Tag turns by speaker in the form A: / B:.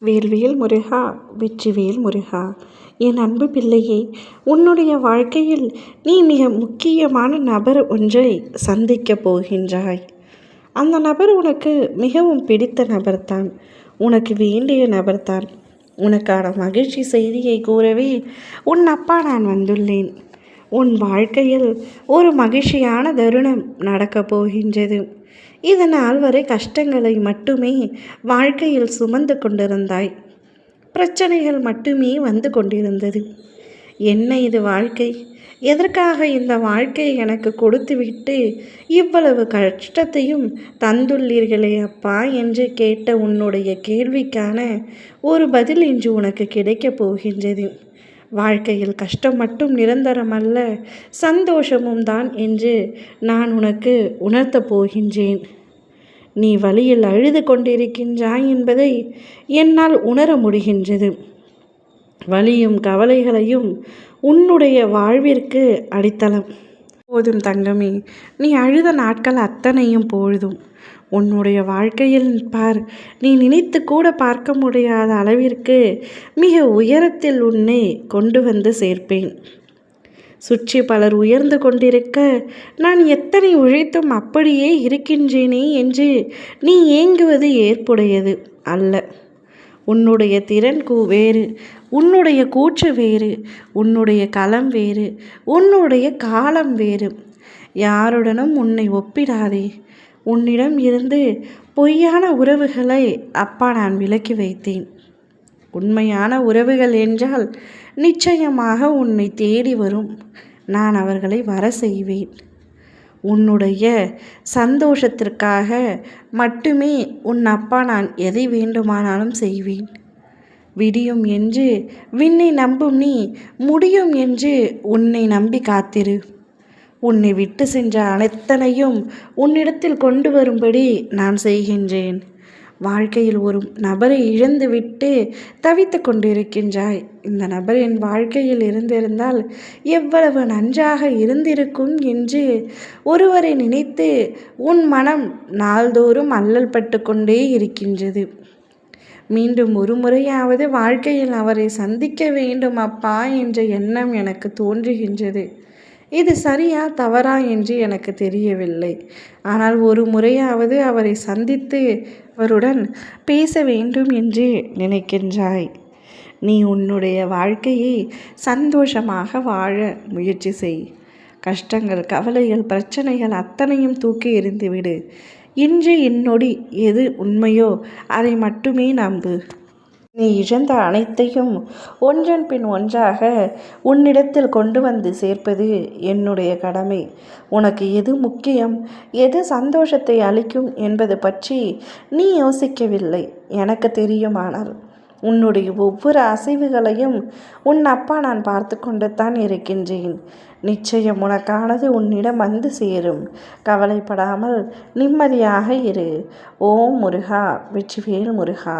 A: வேல்வேல் முருகா, வெற்றிவேல் முருகா. என் அன்பு பிள்ளையே, உன்னுடைய வாழ்க்கையில் நீ மிக முக்கியமான நபர் ஒன்றை சந்திக்கப் போகின்றாய். அந்த நபர் உனக்கு மிகவும் பிடித்த நபர்தான், உனக்கு வேண்டிய நபர்தான். உனக்கான மகிழ்ச்சி செய்தியை கூறவே உன் அப்பா நான் வந்துள்ளேன். உன் வாழ்க்கையில் ஒரு மகிழ்ச்சியான தருணம் நடக்கப் போகின்றது. இதனால் வரை கஷ்டங்களை மட்டுமே வாழ்க்கையில் சுமந்து கொண்டிருந்தாய். பிரச்சனைகள் மட்டுமே வந்து கொண்டிருந்தது. என்ன இது வாழ்க்கை? எதற்காக இந்த வாழ்க்கையை எனக்கு கொடுத்துவிட்டு இவ்வளவு கஷ்டத்தையும் தந்துள்ளீர்களே அப்பா என்று கேட்ட உன்னுடைய கேள்விக்கான ஒரு பதில் இன்று உனக்கு கிடைக்கப் போகின்றது. வாழ்க்கையில் கஷ்டம் மட்டும் நிரந்தரமல்ல, சந்தோஷமும் தான் என்று நான் உனக்கு உணர்த்தப் போகின்றேன். நீ வழியில் அழுது கொண்டிருக்கின்றாய் என்பதை என்னால் உணர முடிகின்றது. வலியும் கவலைகளையும் உன்னுடைய வாழ்விற்கு அடித்தளம். போதும் தங்கமே, நீ அழுத நாட்கள் அத்தனையும் பொழுதும். உன்னுடைய வாழ்க்கையில் பார், நீ நினைத்து கூட பார்க்க முடியாத அளவிற்கு மிக உயரத்தில் உன்னை கொண்டு வந்து சேர்ப்பேன். சுற்றி பலர் உயர்ந்து கொண்டிருக்க நான் எத்தனை உழைத்தும் அப்படியே இருக்கின்றேனே என்று நீ ஏங்குவது ஏற்புடையது அல்ல. உன்னுடைய திறன் வேறு, உன்னுடைய கூற்று வேறு, உன்னுடைய களம் வேறு, உன்னுடைய காலம் வேறு. யாருடனும் உன்னை ஒப்பிடாதே. உன்னிடம் இருந்து பொய்யான உறவுகளை அப்பா நான் விலக்கி வைத்தேன். உண்மையான உறவுகள் என்றால் நிச்சயமாக உன்னை தேடி வரும். நான் அவர்களை வர செய்வேன். உன்னுடைய சந்தோஷத்திற்காக மட்டுமே உன் அப்பா நான் எதை வேண்டுமானாலும் செய்வேன். விடியும் என்று விண்ணை நம்பும் நீ, முடியும் என்று உன்னை நம்பி காத்திரு. உன்னை விட்டு சென்ற அனைத்தனையும் உன்னிடத்தில் கொண்டு வரும்படி நான் செய்கின்றேன். வாழ்க்கையில் ஒரு நபரை இழந்துவிட்டு தவித்து கொண்டிருக்கின்றாய். இந்த நபர் என் வாழ்க்கையில் இருந்திருந்தால் எவ்வளவு நன்றாக இருந்திருக்கும் என்று ஒருவரை நினைத்து உன் மனம் நாள்தோறும் அல்லல் பட்டு கொண்டே இருக்கின்றது. மீண்டும் ஒரு முறையாவது வாழ்க்கையில் அவரை சந்திக்க வேண்டும் அப்பா என்ற எண்ணம் எனக்கு தோன்றுகின்றது. இது சரியா தவறா என்று எனக்கு தெரியவில்லை. ஆனால் ஒரு முறையாவது அவரை சந்தித்து அவருடன் பேச வேண்டும் என்று நினைக்கின்றாய். நீ உன்னுடைய வாழ்க்கையை சந்தோஷமாக வாழ முயற்சி செய். கஷ்டங்கள், கவலைகள், பிரச்சனைகள் அத்தனையும் தூக்கி எறிந்துவிடு. இன்று என்னொடி எது உண்மையோ அதை மட்டுமே நம்பு. நீ இழந்த அனைத்தையும் ஒன்றன் பின் ஒன்றாக உன்னிடத்தில் கொண்டு வந்து சேர்ப்பது என்னுடைய கடமை. உனக்கு எது முக்கியம், எது சந்தோஷத்தை அளிக்கும் என்பது பற்றி நீ யோசிக்கவில்லை. எனக்கு தெரியுமானால் உன்னுடைய ஒவ்வொரு அசைவுகளையும் உன் அப்பா நான் பார்த்து கொண்டு தான் இருக்கின்றேன். நிச்சயம் உனக்கானது உன்னிடம் வந்து சேரும். கவலைப்படாமல் நிம்மதியாக இரு. ஓம் முருகா, வெற்றிவேல் முருகா.